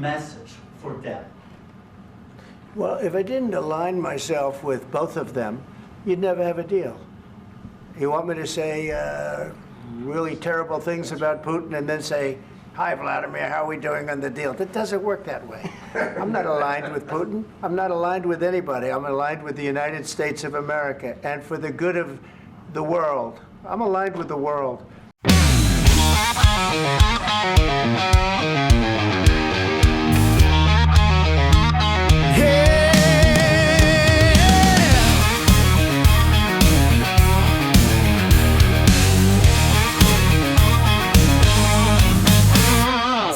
message for them? Well, if I didn't align myself with both of them, you'd never have a deal. You want me to say really terrible things about Putin and then say, "Hi, Vladimir, how are we doing on the deal?" That doesn't work that way. I'm not aligned with Putin. I'm not aligned with anybody. I'm aligned with the United States of America. And for the good of the world, I'm aligned with the world.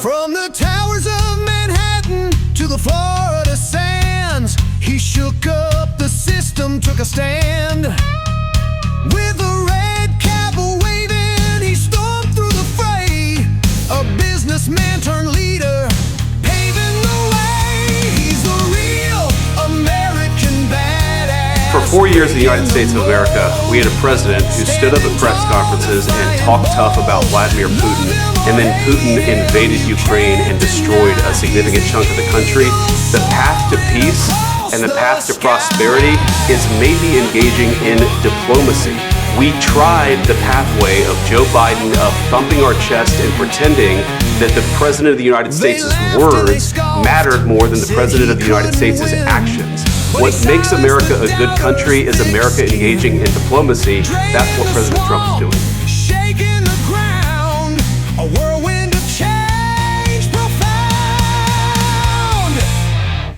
From the towers of Manhattan to the Florida sands, he shook up the system, took a stand. With a red cap waving, he stormed through the fray. A businessman turned leader, paving the way. He's the real American badass. For 4 years in the United States of America, we had a president who stood up at press conferences and talked tough about Vladimir Putin, and then Putin invaded Ukraine and destroyed a significant chunk of the country. The path to peace and the path to prosperity is maybe engaging in diplomacy. We tried the pathway of Joe Biden of thumping our chest and pretending that the President of the United States' words mattered more than the President of the United States' actions. What makes America a good country is America engaging in diplomacy. That's what President Trump is doing. Shaking the ground, a whirlwind of change profound.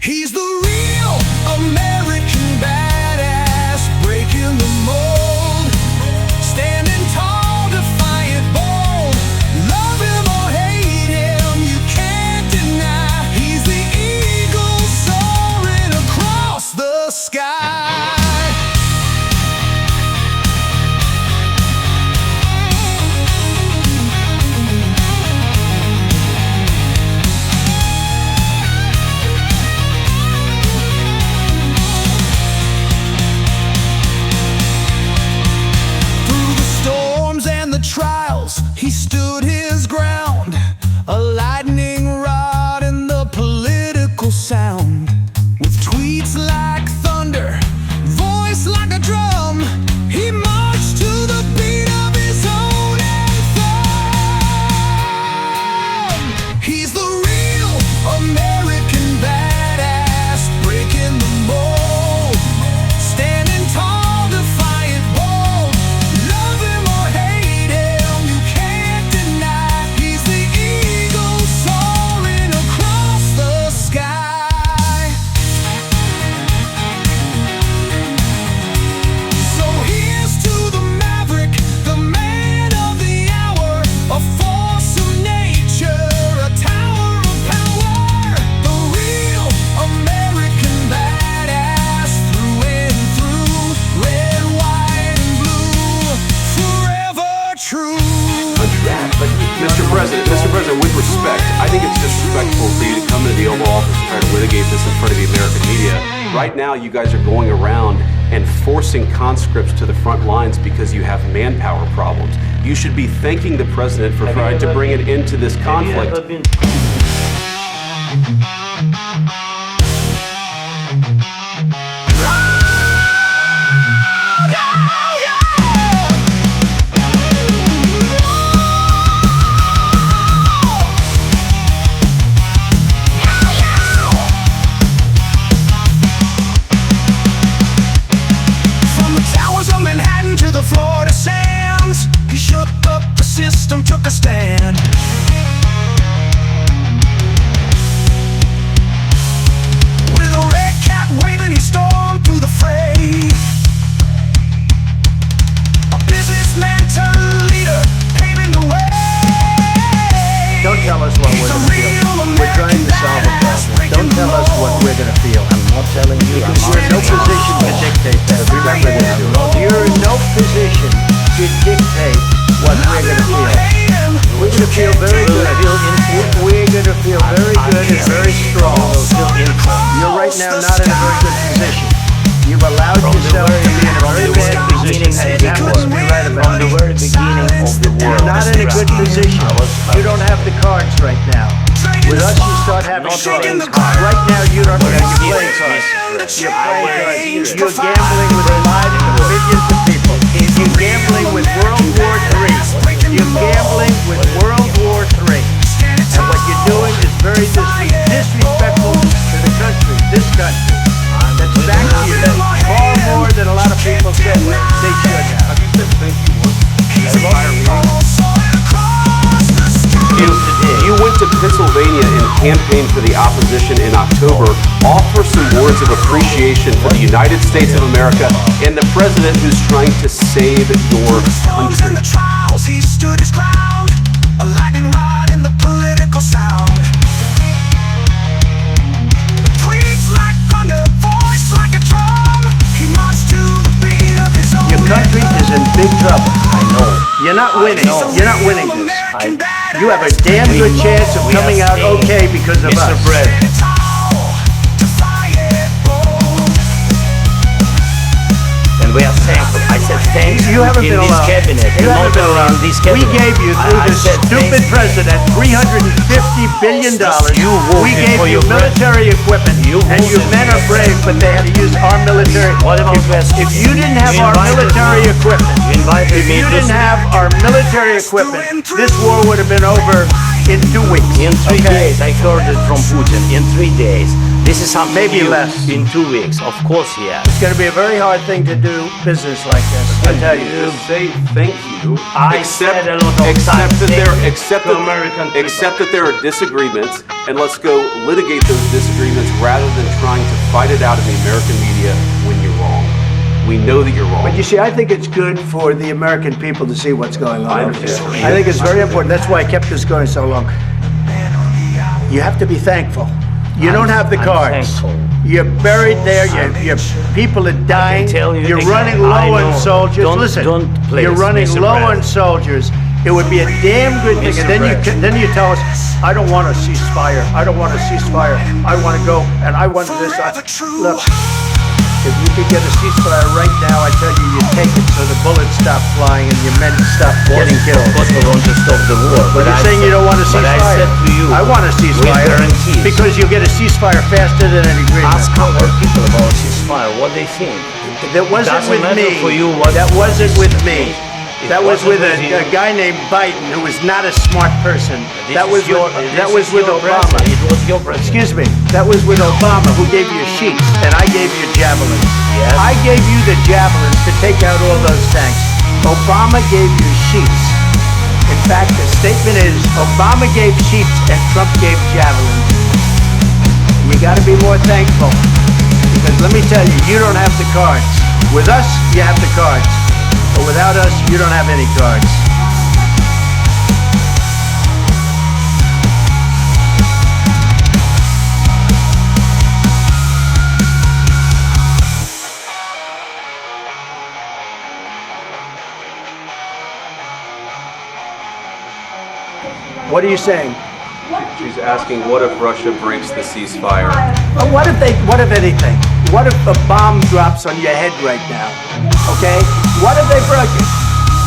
He's the real American badass, breaking the mold, standing tall, defiant, bold. Love him or hate him, you can't deny. He's the eagle soaring across the sky. Trials, he stood his ground, a lightning rod in the political sound. With tweets like thunder, voice like a drum, he marched to the beat of his own anthem. He's the real American badass, breaking the mold, standing tall, defiant, bold. Love him or hate him, you can't deny. He's the eagle soaring across the sky. So here's to the maverick, the man of the hour, a force of nature, a tower of power. The real American badass, through and through, red, white, and blue, forever true. Mr. President, with respect, I think it's disrespectful for you to come into the Oval Office and try to litigate this in front of the American media. Right now, you guys are going around and forcing conscripts to the front lines because you have manpower problems. You should be thanking the president for trying to bring an end to this conflict. From the towers of Manhattan to the Florida sands, he shook up the system, took a stand. With a red cap waving, he stormed through the fray. A businessman turned leader, paving the way. Don't tell us what we're going to feel. We're trying to solve a problem. Don't tell us what we're going to feel. I'm not telling you. You're in no position to dictate that. Remember this. You're in no position to dictate what we're going to feel. We're going to feel very good. We're going to feel very good and very strong. You're right now not in a very good position. You've allowed yourself to be in a very bad position, and that must be right about it. From the very beginning of the world. You're not in a good position. You don't have the cards right now. With us, you start having cards. Right now, you don't have your playing cards. You're playing cards. You're gambling with the lives of millions of people. You're gambling with World War III. You're gambling with World War III. And what you're doing is very disrespectful to the country, this country. That's back to you. Far more than a lot of people said they should have. You went to Pennsylvania and campaigned for the opposition in October. Offer some words of appreciation for the United States of America and the president who's trying to save your country. He stood his ground, a lightning rod in the political sound. Tweets like thunder, voice like a drum. He marched to the beat of his own. Your country is in big trouble. I know. You're not winning. You're not winning this. You have a damn good chance of coming out okay because of us. And we are thankful. I said thanks You haven't been in this allowed. cabinet. You haven't been allowed. In this We cabinet. gave you, through I this said stupid thanks. president, $350 billion. You voted We gave for you your military equipment, You and your voted men for are brave, but they had to use our military. What about West? If you didn't have You our invited military me. equipment, You invited if me you to didn't speak. have our military equipment, this war would have been over in 2 weeks. In 3 okay? days, I heard it from Putin. In 3 days. This is something Maybe new. less. In 2 weeks, of course, yes. It's going to be a very hard thing to do business like this, I tell you. Just say thank you. I said a lot of except times that thank there, you except to that, American people. except that there are disagreements, and let's go litigate those disagreements rather than trying to fight it out in the American media when you're wrong. We know that you're wrong. But you see, I think it's good for the American people to see what's going on. understand. I think it's very important. That's why I kept this going so long. You have to be thankful. You don't have the I'm cards. thankful. You're buried there. Your people are dying. tell you You're again, running I low on know. soldiers. Don't- Listen, don't please, you're running Mr. low on President. soldiers. It would be a damn good thing. And then you tell us, I don't want a ceasefire. I don't want a ceasefire. I want to go and I want this. Look. If you could get a ceasefire right now, I tell you, you'd take it so the bullets stop flying and your men stop getting killed. Of course, we want to stop the war. But you're saying you don't want a But I ceasefire. said to you, I want a ceasefire guarantees. because you'll get a ceasefire faster than an agreement. ask our people about ceasefire, what they think. That wasn't Doesn't with matter me. for you what- That wasn't with me. It That was wasn't with with you. a guy named Biden who was not a smart person. This That is was your- with, this that was is with your Obama. president. It was your president. Excuse me. That was with Obama who gave you sheets and I gave you javelins. Yes. I gave you the javelins to take out all those tanks. Obama gave you sheets. In fact, the statement is Obama gave sheets and Trump gave javelins. You got to be more thankful because let me tell you, you don't have the cards. With us, you have the cards. But without us, you don't have any cards. What are you saying? She's asking, what if Russia breaks the ceasefire? What if anything? What if a bomb drops on your head right now? Okay? What if they broke it?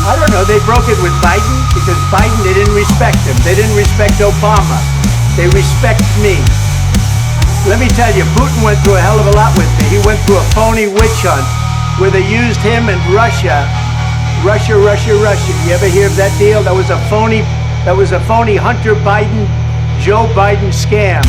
I don't know. They broke it with Biden because Biden, they didn't respect him. They didn't respect Obama. They respect me. Let me tell you, Putin went through a hell of a lot with me. He went through a phony witch hunt where they used him and Russia. Russia. You ever hear of that deal? That was a phony Hunter Biden, Joe Biden scam.